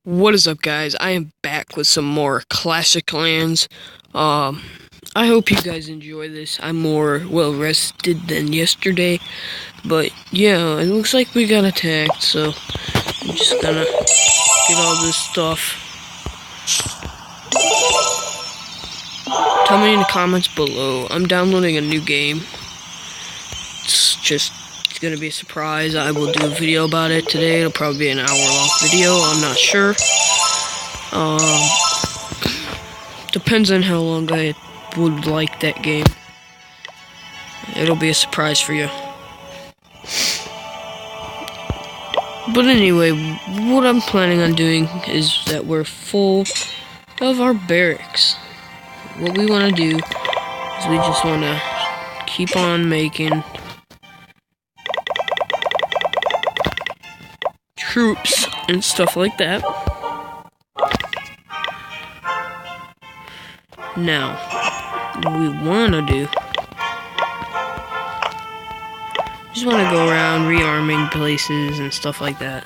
What is up, guys? I am back with some more Clash of Clans. I hope you guys enjoy this. I'm more well rested than yesterday, but yeah, it looks like we got attacked, so I'm just gonna get all this stuff. Tell me in the comments below. I'm downloading a new game. It's gonna be a surprise. I will do a video about it today. It'll probably be an hour-long video. I'm not sure. Depends on how long I would like that game. It'll be a surprise for you. But anyway, what I'm planning on doing is that we're full of our barracks. What we want to do is we just want to keep on making troops and stuff like that. Now, what we want to do, just want to go around rearming places and stuff like that.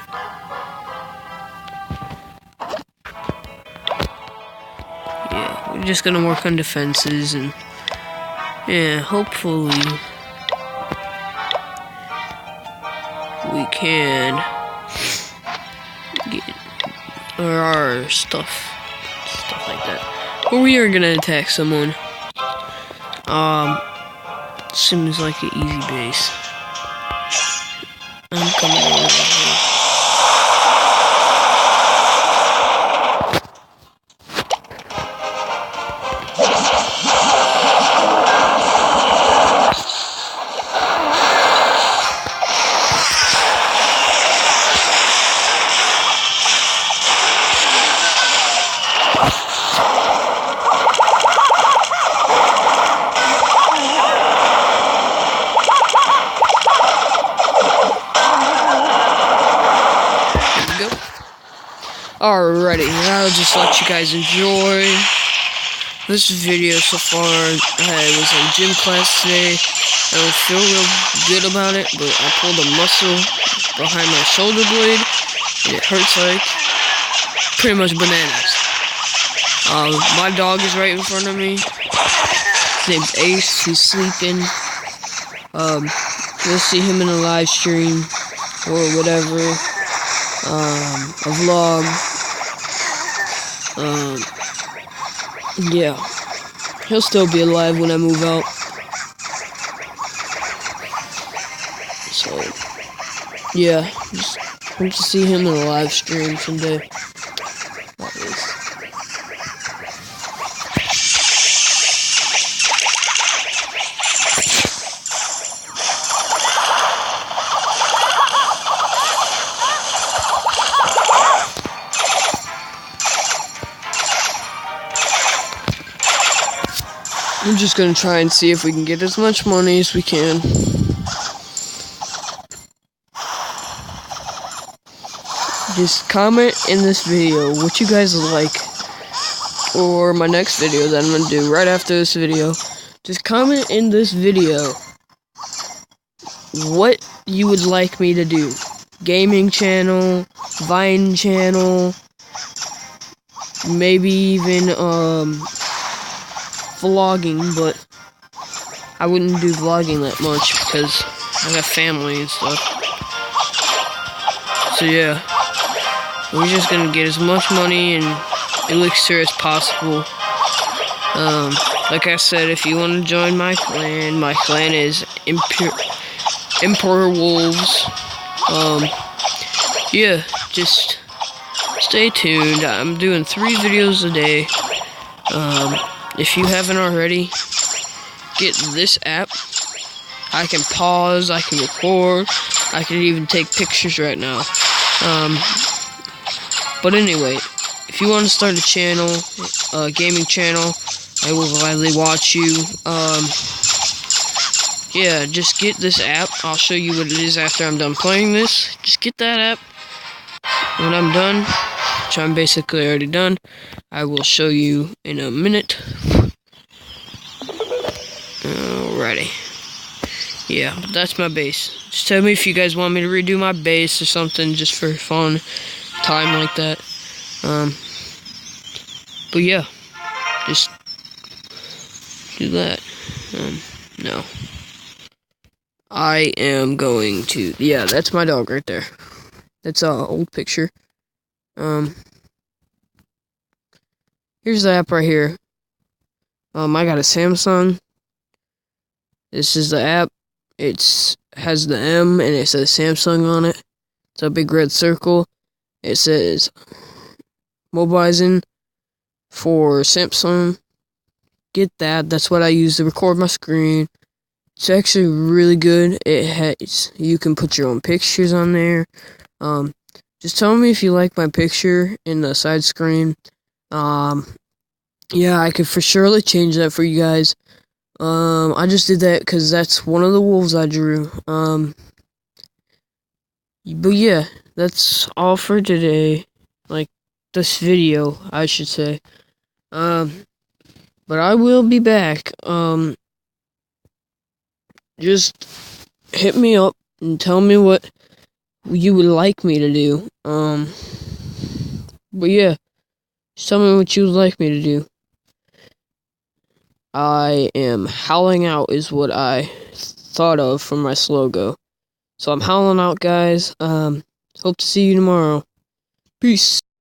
Yeah, we're just gonna work on defenses and yeah, hopefully we can get our stuff like that. But we are gonna attack someone. Seems like an easy base. I'm coming over here. Alrighty, I'll just let you guys enjoy this video so far. I was in gym class today. I don't feel real good about it, but I pulled a muscle behind my shoulder blade, and it hurts like pretty much bananas. My dog is right in front of me. His name's Ace. He's sleeping. You'll see him in a live stream or whatever. A vlog. Yeah. He'll still be alive when I move out. So, yeah. Just hope to see him in a live stream someday. That is. I'm just gonna try and see if we can get as much money as we can. Just comment in this video what you guys like, or my next video that I'm gonna do right after this video. Just comment in this video what you would like me to do. Gaming channel, Vine channel, maybe even vlogging, but I wouldn't do vlogging that much because I got family and stuff. So yeah, we're just gonna get as much money and elixir as possible. Like I said, if you want to join my clan is Emperor Wolves. Yeah, just stay tuned. I'm doing 3 videos a day. If you haven't already, get this app. I can pause, I can record, I can even take pictures right now. But anyway, if you want to start a channel, a gaming channel, I will gladly watch you. Yeah, just get this app. I'll show you what it is after I'm done playing this. Just get that app. When I'm done, which I'm basically already done, I will show you in a minute. Alrighty. Yeah, that's my base. Just tell me if you guys want me to redo my base or something just for fun time like that. But yeah, just do that. No. I am going to, yeah, that's my dog right there. That's an old picture. Here's the app right here. I got a Samsung. This is the app. It has the M and it says Samsung on it. It's a big red circle. It says Mobizen for Samsung. Get that. That's what I use to record my screen. It's actually really good. You can put your own pictures on there. Just tell me if you like my picture in the side screen. Yeah, I could for surely change that for you guys. I just did that because that's one of the wolves I drew. But yeah, that's all for today. Like, this video, I should say. But I will be back. Just hit me up and tell me what you would like me to do. But yeah, just tell me what you would like me to do. I am howling out is what I thought of from my slogan. So I'm howling out, guys. Hope to see you tomorrow. Peace.